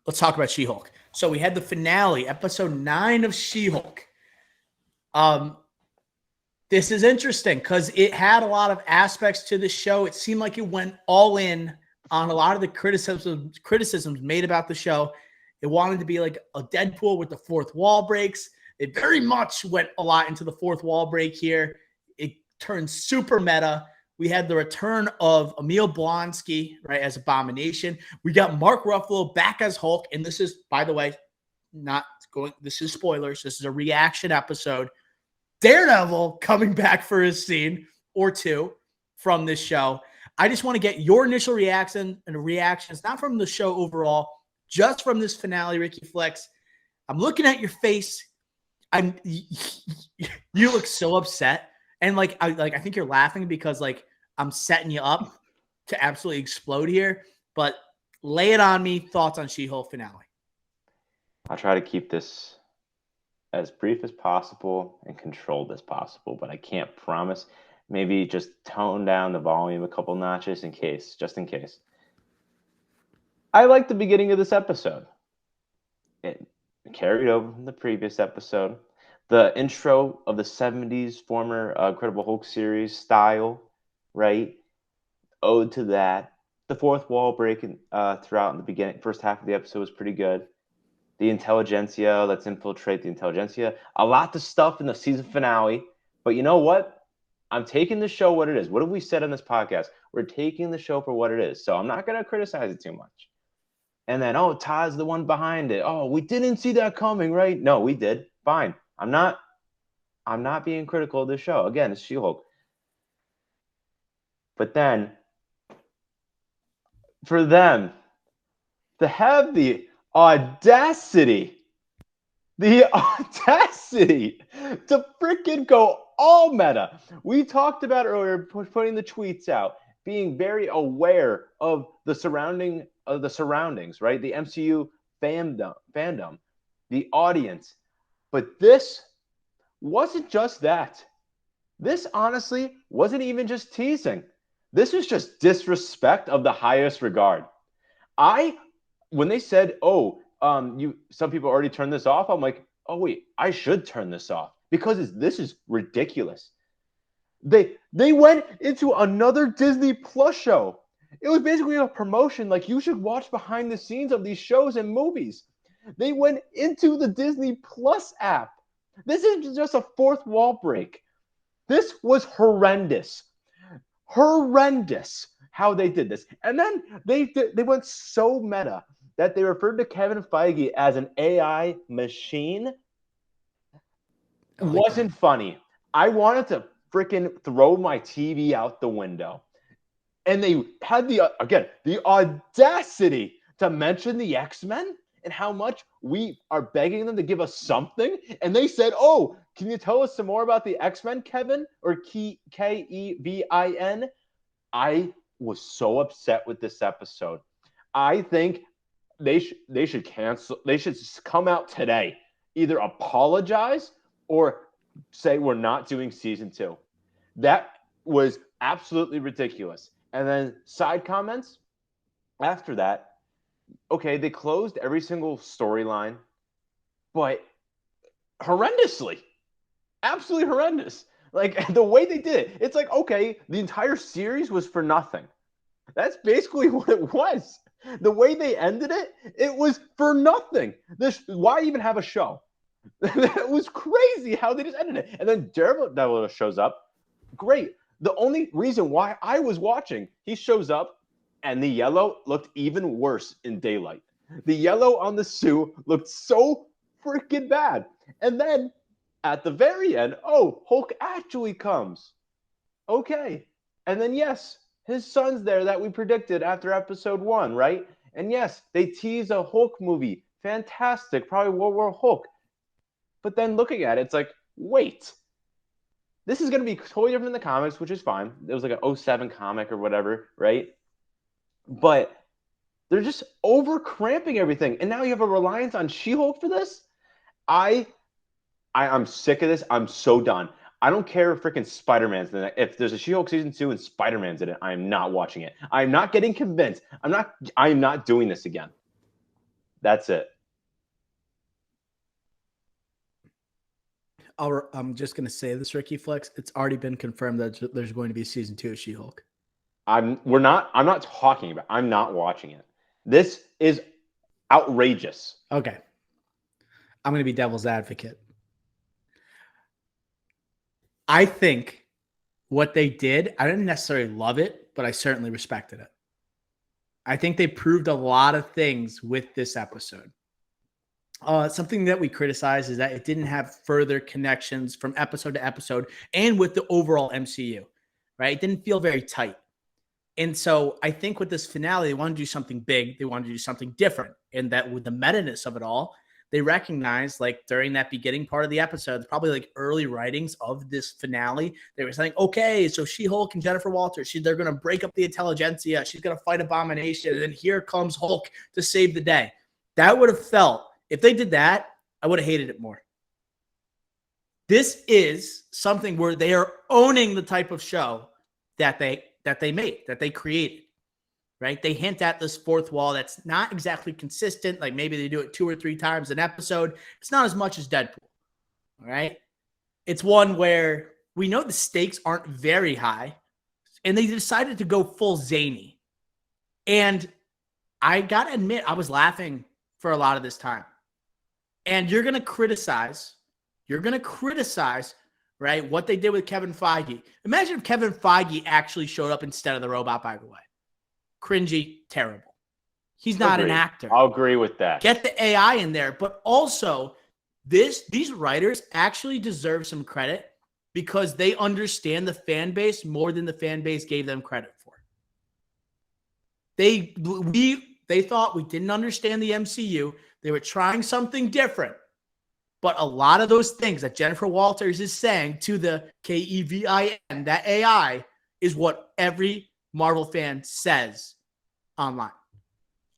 let's talk about She-Hulk. So we had the finale, episode 9 of She-Hulk. Um, this is interesting because it had a lot of aspects to the show. It seemed like it went all in on a lot of the criticisms made about the show. It wanted to be like a Deadpool with the fourth wall breaks. It very much went a lot into the fourth wall break here. It turned super meta. We had the return of Emil Blonsky, right, as Abomination. We got Mark Ruffalo back as Hulk. And this is, by the way, not going, this is spoilers. This is a reaction episode. Daredevil coming back for his scene or two from this show. I just want to get your initial reaction and reactions, not from the show overall, just from this finale, Ricky Flex. I'm looking at your face. You look so upset. And I think you're laughing because I'm setting you up to absolutely explode here. But lay it on me. Thoughts on She-Hulk finale? I'll try to keep this as brief as possible and controlled as possible, but I can't promise. Maybe just tone down the volume a couple notches just in case. I like the beginning of this episode. It carried over from the previous episode. The intro of the 70s former Incredible Hulk series style, right? Ode to that. The fourth wall breaking throughout in the beginning, first half of the episode was pretty good. The intelligentsia, let's infiltrate the intelligentsia. A lot of stuff in the season finale. But you know what? I'm taking the show what it is. What have we said on this podcast? We're taking the show for what it is. So I'm not going to criticize it too much. And then, Todd's the one behind it. Oh, we didn't see that coming, right? No, we did. Fine. I'm not being critical of this show. Again, it's She-Hulk. But then, for them to have the audacity to freaking go all meta. We talked about earlier putting the tweets out, being very aware of the surroundings, right? The MCU fandom, the audience. But this wasn't just that. This honestly wasn't even just teasing. This was just disrespect of the highest regard. When they said, some people already turned this off, I'm like, oh wait, I should turn this off because this is ridiculous. They went into another Disney Plus show. It was basically a promotion, like you should watch behind the scenes of these shows and movies. They went into the Disney Plus app. This is just a fourth wall break. This was horrendous. Horrendous how they did this. And then they went so meta that they referred to Kevin Feige as an AI machine. Wasn't funny. I wanted to freaking throw my TV out the window. And they had the audacity to mention the X-Men and how much we are begging them to give us something. And they said, can you tell us some more about the X-Men, Kevin? Or Kevin? I was so upset with this episode. I think they should cancel. They should come out today, either apologize or say we're not doing season 2. That was absolutely ridiculous. And then side comments after that. Okay, they closed every single storyline, but horrendously, absolutely horrendous. Like the way they did it, it's like, okay, the entire series was for nothing. That's basically what it was. The way they ended it, it was for nothing. Why even have a show? It was crazy how they just ended it. And then Daredevil shows up. Great. The only reason why I was watching, he shows up, and the yellow looked even worse in daylight. The yellow on the suit looked so freaking bad. And then at the very end, Hulk actually comes. Okay. And then, yes, his son's there that we predicted after episode 1, right? And yes, they tease a Hulk movie. Fantastic. Probably World War Hulk. But then looking at it, it's like, wait. This is going to be totally different than the comics, which is fine. It was like an 07 comic or whatever, right? But they're just over-cramping everything. And now you have a reliance on She-Hulk for this? I'm sick of this. I'm so done. I don't care if freaking Spider-Man's in it. If there's a She-Hulk season 2 and Spider-Man's in it, I am not watching it. I'm not getting convinced. I am not doing this again. That's it. I'm just going to say this, Ricky Flex. It's already been confirmed that there's going to be season 2 of She-Hulk. I'm not talking about. I'm not watching it. This is outrageous. Okay. I'm going to be devil's advocate. I think what they did, I didn't necessarily love it, but I certainly respected it. I think they proved a lot of things with this episode. Something that we criticize is that it didn't have further connections from episode to episode and with the overall MCU, right? It didn't feel very tight. And so I think with this finale, they want to do something big. They wanted to do something different. And that with the meta-ness of it all, they recognized, like, during that beginning part of the episode, probably like early writings of this finale, they were saying, okay, so She-Hulk and Jennifer Walters, they're going to break up the intelligentsia. She's going to fight Abomination. And then here comes Hulk to save the day. That would have felt, if they did that, I would have hated it more. This is something where they are owning the type of show that they made, that they created, right? They hint at this fourth wall that's not exactly consistent. Like maybe they do it 2 or 3 times an episode. It's not as much as Deadpool, all right? It's one where we know the stakes aren't very high, and they decided to go full zany. And I got to admit, I was laughing for a lot of this time. And you're going to criticize, right, what they did with Kevin Feige. Imagine if Kevin Feige actually showed up instead of the robot, by the way. Cringy, terrible. He's not an actor. I'll agree with that. Get the AI in there. But also, these writers actually deserve some credit because they understand the fan base more than the fan base gave them credit for. They thought we didn't understand the MCU. They were trying something different. But a lot of those things that Jennifer Walters is saying to the KEVIN, that AI, is what every Marvel fan says online.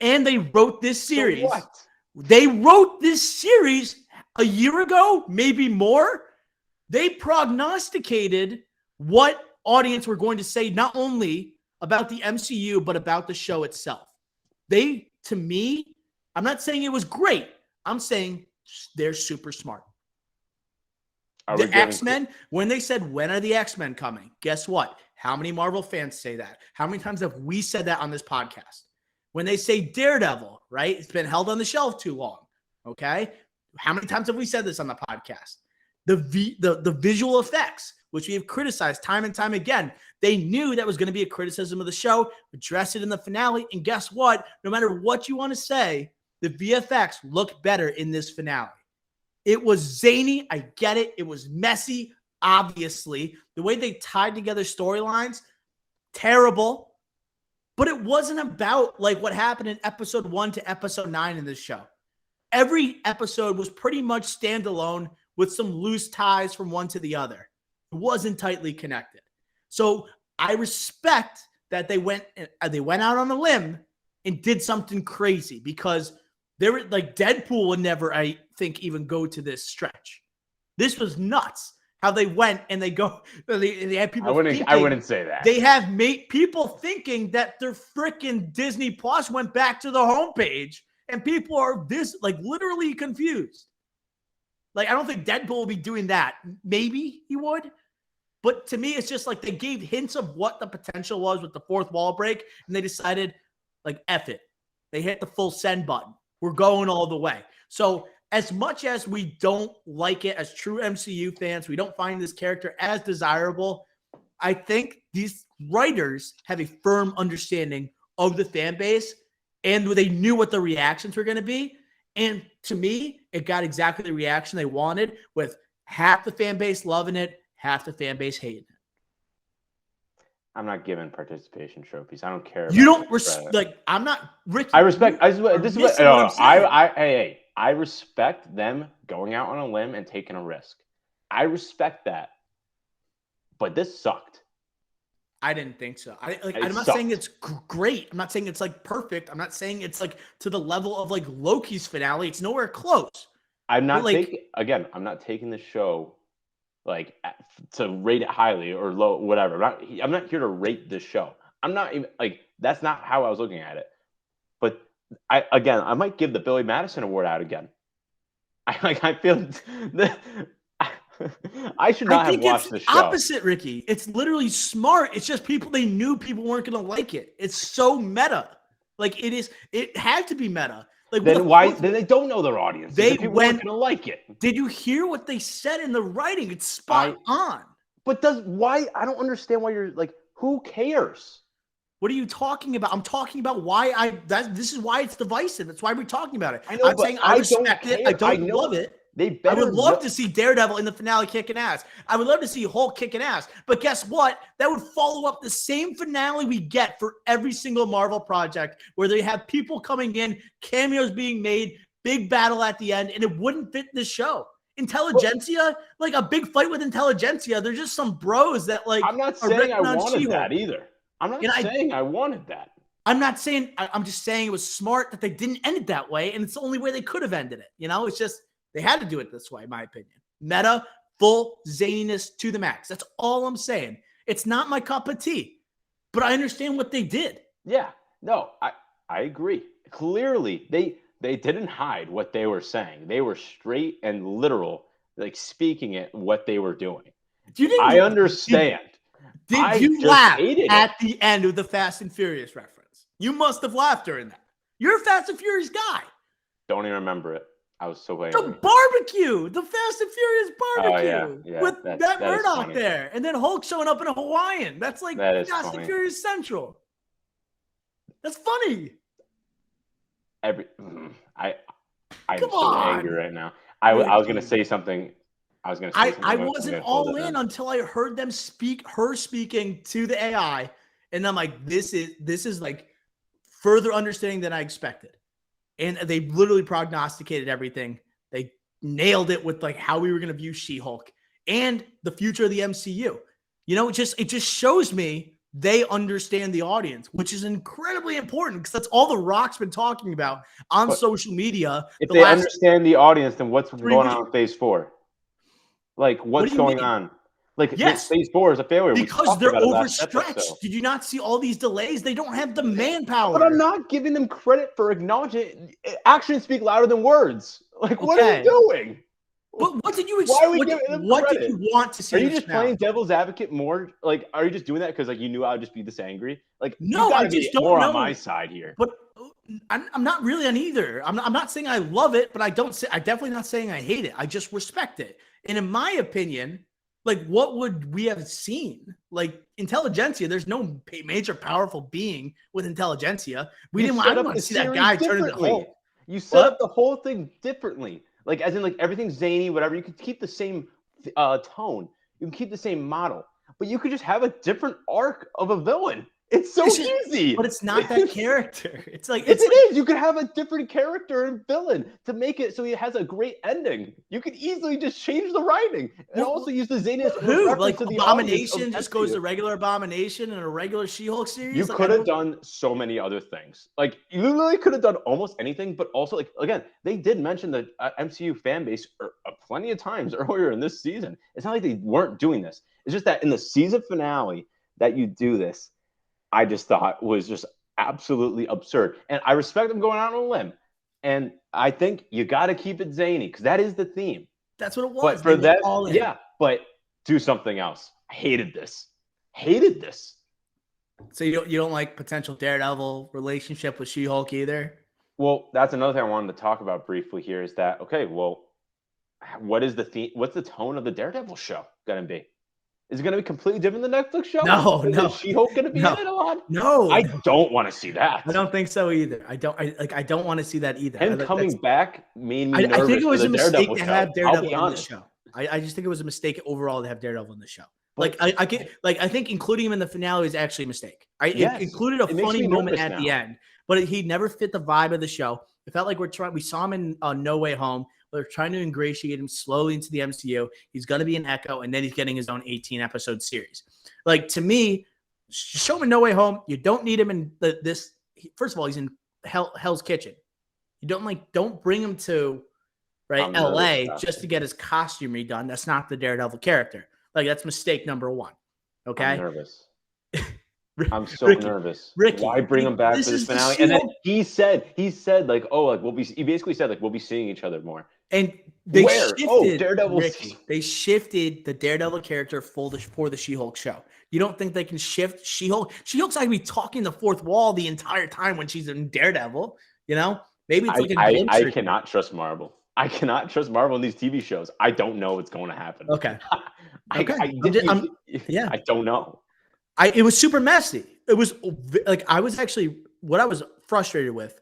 And they wrote this series. So what? They wrote this series a year ago, maybe more. They prognosticated what audience were going to say, not only about the MCU, but about the show itself. They, to me, I'm not saying it was great. I'm saying they're super smart. The X-Men, when they said, when are the X-Men coming? Guess what? How many Marvel fans say that? How many times have we said that on this podcast? When they say Daredevil, right? It's been held on the shelf too long. Okay. How many times have we said this on the podcast? The visual effects, which we have criticized time and time again. They knew that was going to be a criticism of the show, addressed it in the finale. And guess what? No matter what you want to say, the VFX looked better in this finale. It was zany. I get it. It was messy, obviously. The way they tied together storylines, terrible. But it wasn't about like what happened in episode 1 to episode 9 in this show. Every episode was pretty much standalone with some loose ties from one to the other. It wasn't tightly connected. So I respect that they went out on a limb and did something crazy, because they were like, Deadpool would never, I think, even go to this stretch. This was nuts. How they went and they had people. I wouldn't say that. They have made people thinking that their freaking Disney Plus went back to the homepage, and people are literally confused. Like, I don't think Deadpool will be doing that. Maybe he would. But to me, it's just like they gave hints of what the potential was with the fourth wall break, and they decided, like, F it. They hit the full send button. We're going all the way. So as much as we don't like it as true MCU fans, we don't find this character as desirable, I think these writers have a firm understanding of the fan base, and they knew what the reactions were going to be. And to me, it got exactly the reaction they wanted, with half the fan base loving it, half the fan base hating it. I'm not giving participation trophies. I don't care. You don't I'm not Ricky. I respect. I respect them going out on a limb and taking a risk. I respect that. But this sucked. I didn't think so. I'm not saying it's great. I'm not saying it's like perfect. I'm not saying it's like to the level of like Loki's finale. It's nowhere close. I'm not taking the show like to rate it highly or low, whatever. I'm not here to rate this show. I'm not even like, that's not how I was looking at it. But I might give the Billy Madison Award out again. I feel that I should I not have think it's watched the the show. opposite, Ricky. It's literally smart. It's just they knew people weren't going to like it. It's so meta. Like it had to be meta. Like Then why? Then they don't know their audience. They people went, aren't going to like it. Did you hear what they said in the writing? It's spot on. But why? I don't understand why you're like. Who cares? What are you talking about? I'm talking about why this is why it's divisive. That's why we're talking about it. I know, I'm saying I respect it. I don't love it. I would love to see Daredevil in the finale kicking ass. I would love to see Hulk kicking ass. But guess what? That would follow up the same finale we get for every single Marvel project where they have people coming in, cameos being made, big battle at the end, and it wouldn't fit this show. Intelligentsia, like a big fight with Intelligentsia. They're just some bros that like. I'm not saying I wanted that either. I'm not saying I wanted that. I'm not saying. I'm just saying it was smart that they didn't end it that way, and it's the only way they could have ended it. It's just they had to do it this way, in my opinion. Meta, full zaniness to the max. That's all I'm saying. It's not my cup of tea, but I understand what they did. Yeah, no, I agree. Clearly, they didn't hide what they were saying. They were straight and literal, like speaking it what they were doing. I understand. Did you laugh at the end of the Fast and Furious reference? You must have laughed during that. You're a Fast and Furious guy. Don't even remember it. I was so angry. The barbecue, the Fast and Furious barbecue with Matt Murdock there, and then Hulk showing up in a Hawaiian. That's like Fast and Furious Central. That's funny. I'm so angry right now. I was gonna say something. I wasn't all in until I heard them speaking to the AI, and I'm like, this is like further understanding than I expected. And they literally prognosticated everything. They nailed it with like how we were going to view She-Hulk and the future of the MCU. It just shows me they understand the audience, which is incredibly important because that's all The Rock's been talking about on social media. If they understand the audience, then what's going on with Phase 4? Like, what's going on? Like, yes, Phase 4 is a failure because they're overstretched. Did you not see all these delays? They don't have the manpower. But I'm not giving them credit for acknowledging it. Actions speak louder than words. Like, what are you doing? But what did you expect? What did you want to see? Are you just playing devil's advocate more? Like, are you just doing that because like you knew I would just be this angry? Like, no, I just don't more know. On my side here. But I'm not really on either. I'm not saying I love it, but I'm definitely not saying I hate it. I just respect it. And in my opinion, like, what would we have seen? Like, Intelligentsia, there's no major powerful being with Intelligentsia. I didn't want to see that guy turn into Hulk. You set up the whole thing differently. Like, as in, like, everything's zany, whatever. You could keep the same tone. You can keep the same model. But you could just have a different arc of a villain. It's so easy. But it's not that character. It's like it is. You could have a different character and villain to make it so it has a great ending. You could easily just change the writing and also use the zaniness. Who? Like Abomination just goes to regular Abomination and a regular She-Hulk series? You could have done so many other things. Like, you literally could have done almost anything, but also, like, again, they did mention the MCU fan base plenty of times earlier in this season. It's not like they weren't doing this. It's just that in the season finale that you do this, I just thought was just absolutely absurd. And I respect them going out on a limb. And I think you got to keep it zany because that is the theme. That's what it was. But for that, yeah, but do something else. I hated this. So you don't like potential Daredevil relationship with She-Hulk either? Well, that's another thing I wanted to talk about briefly here is that, okay, well, what is the theme? What's the tone of the Daredevil show going to be? Is it going to be completely different than the Netflix show? No. Is She-Hulk going to be in it a lot? No. I don't want to see that. I don't think so either. I don't want to see that either. Him coming back made me nervous. I think it was a mistake to have Daredevil on the show. I just think it was a mistake overall to have Daredevil in the show. Like I think including him in the finale is actually a mistake. It included a funny moment at the end, but he never fit the vibe of the show. It felt like we saw him in No Way Home. They're trying to ingratiate him slowly into the MCU. He's going to be an Echo, and then he's getting his own 18-episode series. Like, to me, show him in No Way Home. You don't need him in this. First of all, he's in Hell's Kitchen. You don't bring him to LA just to get his costume redone. That's not the Daredevil character. Like, that's mistake number one. Okay. I'm nervous. I'm so Ricky, nervous. Ricky, Why bring him back this for this is the finale? And then She-Hulk. he said like, oh, like he basically said like we'll be seeing each other more. And they Where? Oh, shifted Daredevil. Ricky. They shifted the Daredevil character for the She-Hulk show. You don't think they can shift She-Hulk? She-Hulk's not gonna be talking the fourth wall the entire time when she's in Daredevil. You know, maybe it's like a glimpse. I cannot trust Marvel. I cannot trust Marvel in these TV shows. I don't know what's going to happen. Okay. Yeah, I don't know. It was super messy. It was like I was frustrated with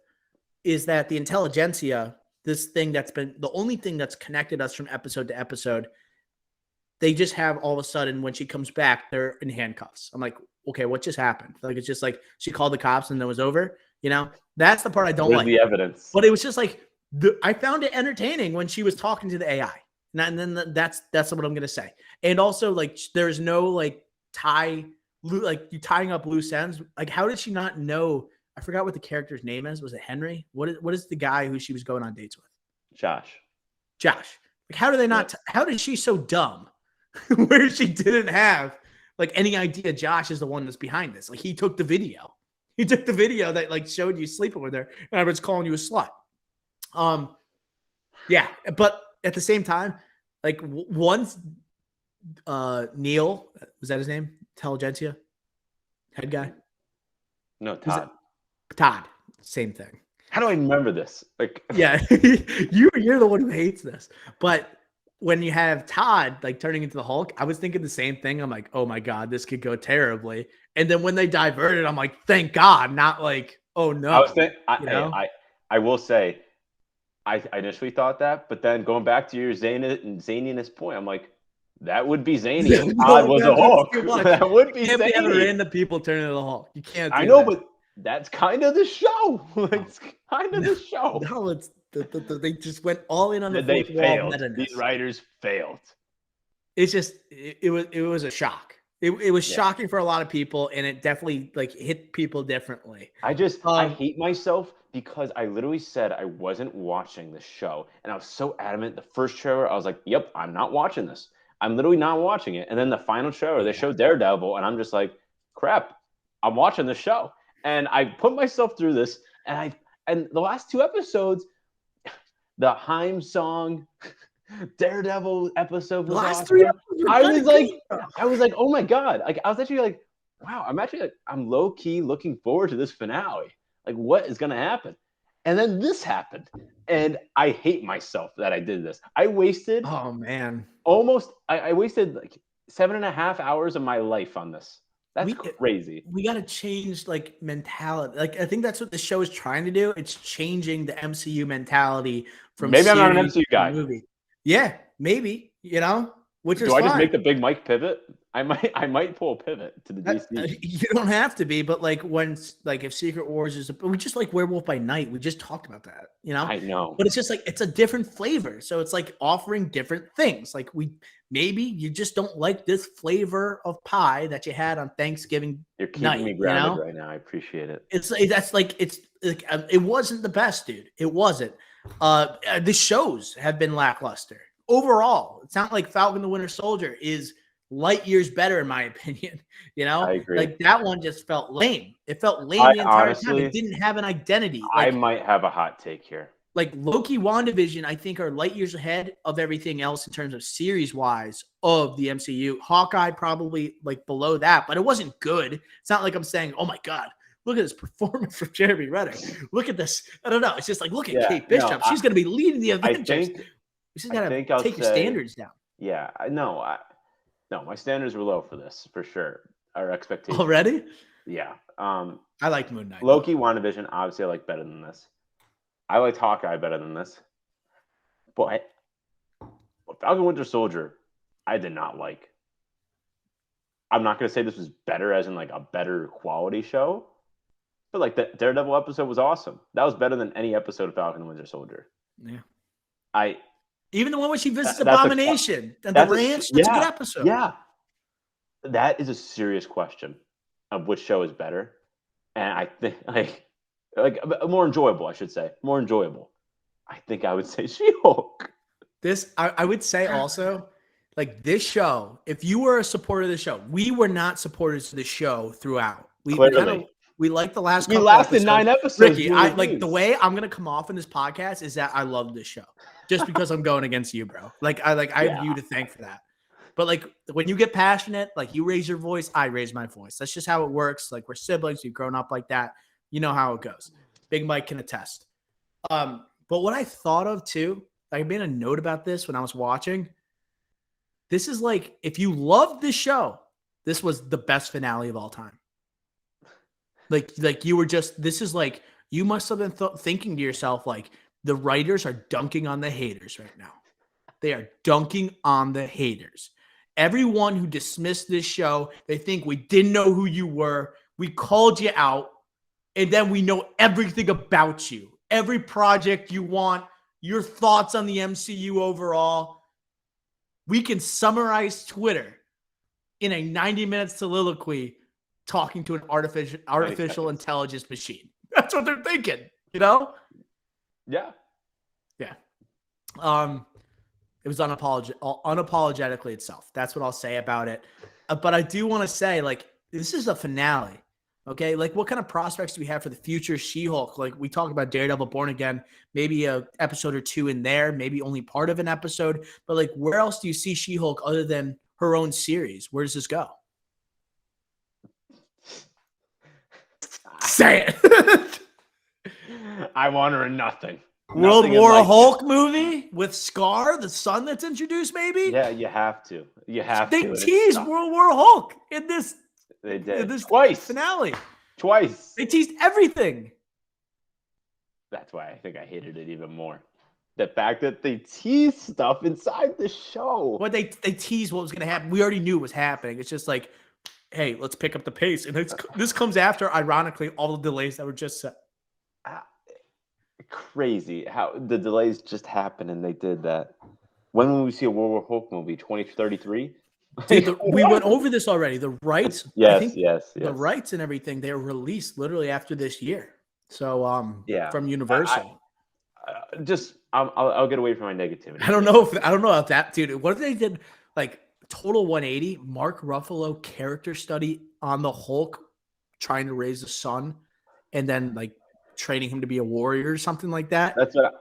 is that the intelligentsia, this thing that's been the only thing that's connected us from episode to episode, they just have all of a sudden when she comes back, they're in handcuffs. I'm like, okay, what just happened? Like it's just like she called the cops and then it was over. You know, that's the part I don't like. The evidence, but it was just like I found it entertaining when she was talking to the AI. And then that's what I'm gonna say. And also, like, there's no like you tying up loose ends. Like, how did she not know? I forgot what the character's name is. Was it Henry? What is the guy who she was going on dates with? Josh. Like, how do they not? How did she so dumb where she didn't have like any idea Josh is the one that's behind this? Like, he took the video. He took the video that like showed you sleeping with her, and I was calling you a slut. Yeah, but at the same time, like once Neil, was that his name? Intelligentsia head guy? No, Todd. Todd, same thing. How do I remember this? Like, yeah, you're the one who hates this. But when you have Todd like turning into the Hulk, I was thinking the same thing. I'm like, oh my God, this could go terribly. And then when they diverted, I'm like, thank God, not like, oh no. I will say, I initially thought that, but then going back to your zaniness point, I'm like, that would be zany if Todd was a Hulk. That would be zany. Can't be random people turning into the Hulk. You can't. I know, but that's kind of the show. It's kind of the show. No, it's they just went all in on the they fourth wall. Failed. These writers failed. It's just it was a shock. It was shocking for a lot of people, and it definitely like hit people differently. I hate myself because I literally said I wasn't watching the show, and I was so adamant. The first trailer, I was like, "Yep, I'm not watching this. I'm literally not watching it." And then the final trailer, they showed Daredevil, and I'm just like, "Crap, I'm watching the show." And I put myself through this, and the last two episodes, the Haim song. Daredevil episode was last awesome. 3 episodes. I was like, oh my God. Like, I was actually like, wow, I'm low key looking forward to this finale. Like, what is going to happen? And then this happened. And I hate myself that I did this. I wasted, oh man, I wasted like 7.5 hours of my life on this. That's crazy. We got to change like mentality. Like, I think that's what the show is trying to do. It's changing the MCU mentality from maybe I'm not an MCU guy. Movie. Yeah, maybe, you know, which is I fine. Just make the big Mike pivot? I might pull a pivot to the DC. You don't have to be, but like if Secret Wars is, we just like Werewolf by Night. We just talked about that, you know? I know. But it's just like, it's a different flavor. So it's like offering different things. Like maybe you just don't like this flavor of pie that you had on Thanksgiving You're keeping night, me grounded right now. I appreciate it. It wasn't the best, dude. It wasn't. The shows have been lackluster overall. It's not like Falcon the Winter Soldier is light years better in my opinion. You know, I agree. Like that one just felt lame. It felt lame the entire time. It didn't have an identity. I might have a hot take here. Like Loki, WandaVision, I think are light years ahead of everything else in terms of series wise of the MCU. Hawkeye probably like below that, but it wasn't good. It's not like I'm saying, oh my God, look at this performance from Jeremy Renner. Look at this. I don't know. It's just like, look at Kate Bishop. She's going to be leading the Avengers. We just got to take your standards down. Yeah, no, my standards were low for this, for sure. Our expectations. Already? Yeah. I liked Moon Knight. Loki, WandaVision, obviously I like better than this. I liked Hawkeye better than this. But Falcon Winter Soldier, I did not like. I'm not going to say this was better as in like a better quality show. But like the Daredevil episode was awesome. That was better than any episode of Falcon and Winter Soldier. Yeah. Even the one where she visits Abomination and the ranch, that's a good episode. Yeah. That is a serious question of which show is better. And I think like more enjoyable, I should say. More enjoyable. I think I would say She-Hulk. I would say also, like this show, if you were a supporter of the show, we were not supporters of the show throughout. We Clearly. we like the last We couple lasted episodes. 9 episodes. Ricky, doing I like the reviews. way I'm gonna come off in this podcast is that I love this show just because I'm going against you, bro. I have you to thank for that. But like when you get passionate, like you raise your voice, I raise my voice. That's just how it works. Like we're siblings, we've grown up like that. You know how it goes. Big Mike can attest. But what I thought of too, I made a note about this when I was watching. This is like if you loved this show, this was the best finale of all time. Like you were just, this is like, you must have been thinking to yourself, like, the writers are dunking on the haters right now. They are dunking on the haters. Everyone who dismissed this show, they think we didn't know who you were. We called you out, and then we know everything about you. Every project you want, your thoughts on the MCU overall. We can summarize Twitter in a 90-minute soliloquy talking to an artificial intelligence machine. That's what they're thinking, you know? Yeah. Yeah. It was unapologetically itself. That's what I'll say about it. But I do want to say, like, this is a finale. Okay, like what kind of prospects do we have for the future She-Hulk? Like we talk about Daredevil Born Again, maybe a episode or two in there, maybe only part of an episode. But like, where else do you see She-Hulk other than her own series? Where does this go? Say it. I want her in nothing. World Nothing in, War like, Hulk movie with Scar, the son that's introduced, maybe? Yeah, you have to. You have They to. and it teased sucks. World War Hulk in this They did. this Twice. finale. Twice. They teased everything. That's why I think I hated it even more. The fact that they teased stuff inside the show. What they teased what was going to happen. We already knew it was happening. It's just like, hey, let's pick up the pace. And this comes after, ironically, all the delays that were just set. Crazy how the delays just happened and they did that. When will we see a World War Hulk movie? 2033? Dude, we went over this already. The rights, Yes. the rights and everything, they were released literally after this year. So, from Universal. I'll get away from my negativity. I don't know about that, dude. What if they did like total 180 Mark Ruffalo character study on the Hulk, trying to raise a son, and then like training him to be a warrior or something like that? That's what.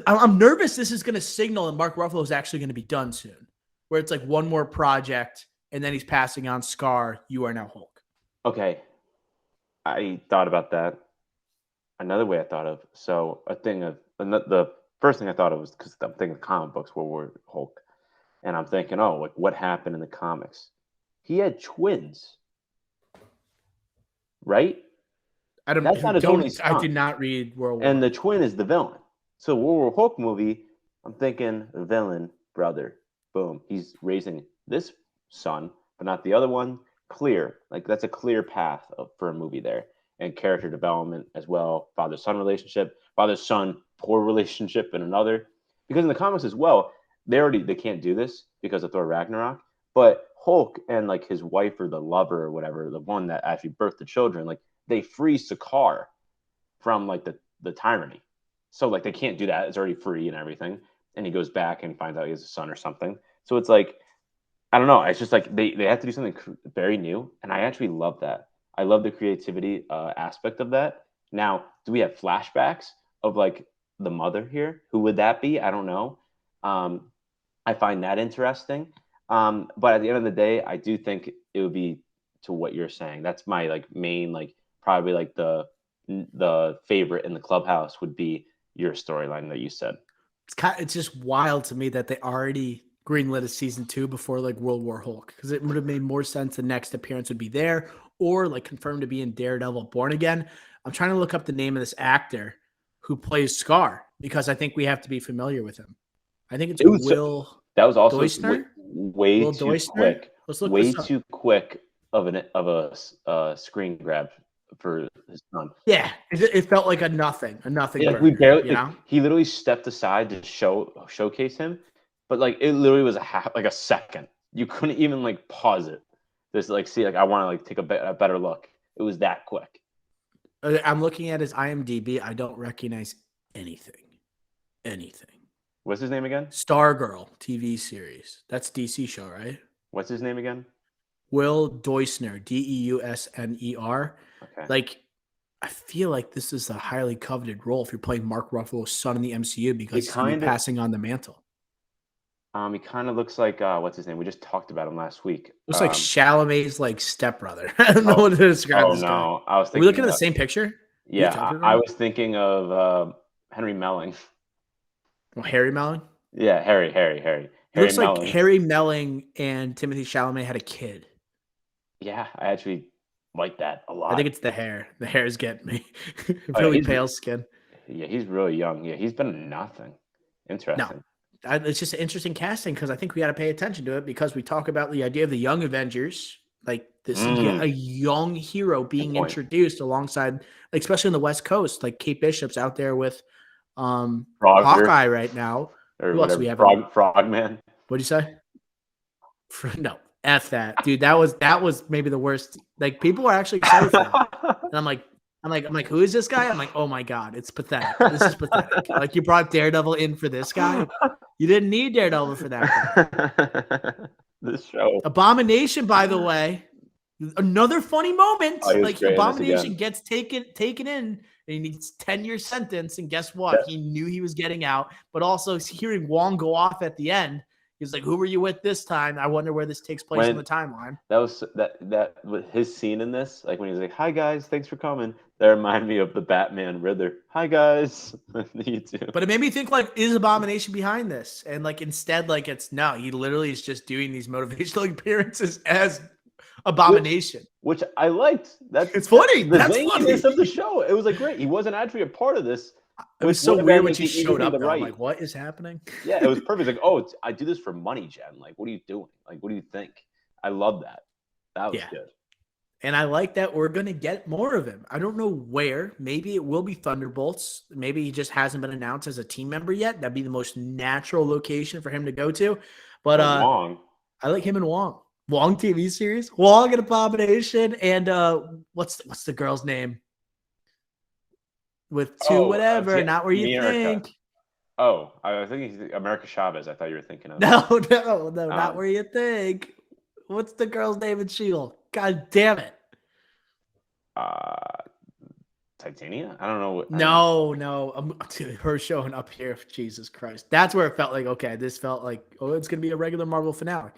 I'm nervous. This is going to signal that Mark Ruffalo is actually going to be done soon, where it's like one more project, and then he's passing on Scar. You are now Hulk. Okay, I thought about that. Another way I thought of, the first thing I thought of was because I'm thinking of comic books, World War Hulk, and I'm thinking, oh, like what happened in the comics? He had twins, right? That's not his only son. I did not read World War. And the twin is the villain. So World War Hulk movie, I'm thinking the villain brother. Boom, he's raising this son, but not the other one. Clear, like that's a clear path for a movie there. And character development as well, father-son relationship, father-son poor relationship in another. Because in the comics as well, they can't do this because of Thor Ragnarok. But Hulk and like his wife or the lover or whatever, the one that actually birthed the children, like they free Sakaar from like the tyranny. So like they can't do that. It's already free and everything. And he goes back and finds out he has a son or something. So it's like, I don't know. It's just like they have to do something very new. And I actually love that. I love the creativity aspect of that. Now, do we have flashbacks of like the mother here? Who would that be? I don't know. I find that interesting. But at the end of the day, I do think it would be to what you're saying. That's my like main, like probably like the favorite in the clubhouse would be your storyline that you said. It's just wild to me that they already greenlit a season 2 before like World War Hulk, because it would have made more sense the next appearance would be there or like confirmed to be in Daredevil Born Again. I'm trying to look up the name of this actor who plays Scar because I think we have to be familiar with him. I think it's Will. That was also Doisner? way Will too Doisner? quick. Let's look Way this up. too quick of a screen grab for his son. Yeah, it felt like a nothing Yeah, burger, we barely. you know? He literally stepped aside to showcase him, but like it literally was a second. You couldn't even like pause it. Just like see like I want to like take a better look. It was that quick. I'm looking at his IMDb. I don't recognize anything. What's his name again? Stargirl TV series. That's DC show, right? What's his name again? Will Deusner, Deusner. Okay. Like, I feel like this is a highly coveted role if you're playing Mark Ruffalo's son in the MCU because he's going to be passing on the mantle. He kind of looks like what's his name? We just talked about him last week. Looks like Chalamet's like stepbrother. I don't know what to describe this guy. No, I was Are thinking we looking at the same picture? Yeah, I was thinking of Henry Melling. Well, Harry Melling? Yeah, Harry. It looks like Harry Melling and Timothée Chalamet had a kid. Yeah, I actually like that a lot. I think it's the hair. The hair is getting me. Really pale skin. Yeah, he's really young. Yeah, he's been in nothing. Interesting. No, it's just an interesting casting because I think we got to pay attention to it because we talk about the idea of the young Avengers. Like this is a young hero being introduced alongside, like, especially on the West Coast, like Kate Bishop's out there with Hawkeye right now. Or who else we have? Frogman. What'd you say? No, F that, dude. That was maybe the worst. Like, people are actually excited for that. And I'm like, who is this guy? I'm like, oh my God, it's pathetic. This is pathetic. Like, you brought Daredevil in for this guy. You didn't need Daredevil for that guy. This show. Abomination, by the way, another funny moment. Like, Abomination gets taken in, and he needs 10-year sentence. And guess what? He knew he was getting out, but also hearing Wong go off at the end. He's like, "Who were you with this time? I wonder where this takes place in the timeline." That was his scene in this, like when he was like, "Hi guys, thanks for coming." That reminded me of the Batman Riddler. "Hi guys." You too. But it made me think, like, is Abomination behind this? And like, instead, like, it's no. He literally is just doing these motivational appearances as Abomination, which I liked. It's funny. That's the zaniness of the show. It was like great. He wasn't actually a part of this. It was so weird when she showed up. I'm like, what is happening? Yeah, it was perfect. Like, oh, I do this for money, Jen. Like, what are you doing? Like, what do you think? I love that. That was good. And I like that we're going to get more of him. I don't know where. Maybe it will be Thunderbolts. Maybe he just hasn't been announced as a team member yet. That'd be the most natural location for him to go to. But Wong. I like him and Wong. Wong TV series. Wong and Abomination. And what's the girl's name? With whatever, not where you think. Oh, I think he's America Chavez. I thought you were thinking of. No, not where you think. What's the girl's name in She-Hulk? God damn it. Titania? I don't know. No. Her showing up here. Jesus Christ. That's where it felt like, okay, this felt like, oh, it's going to be a regular Marvel finale.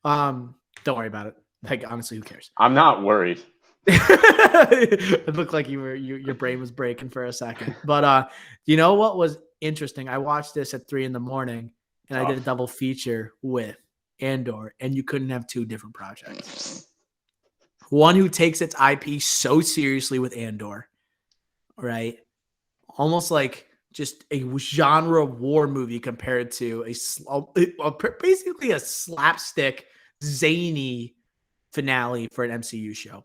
Don't worry about it. Like, honestly, who cares? I'm not worried. It looked like your brain was breaking for a second. But you know what was interesting? I watched this at 3 a.m. and I did a double feature with Andor, and you couldn't have two different projects. One who takes its IP so seriously with Andor, right? Almost like just a genre war movie compared to basically a slapstick, zany finale for an MCU show.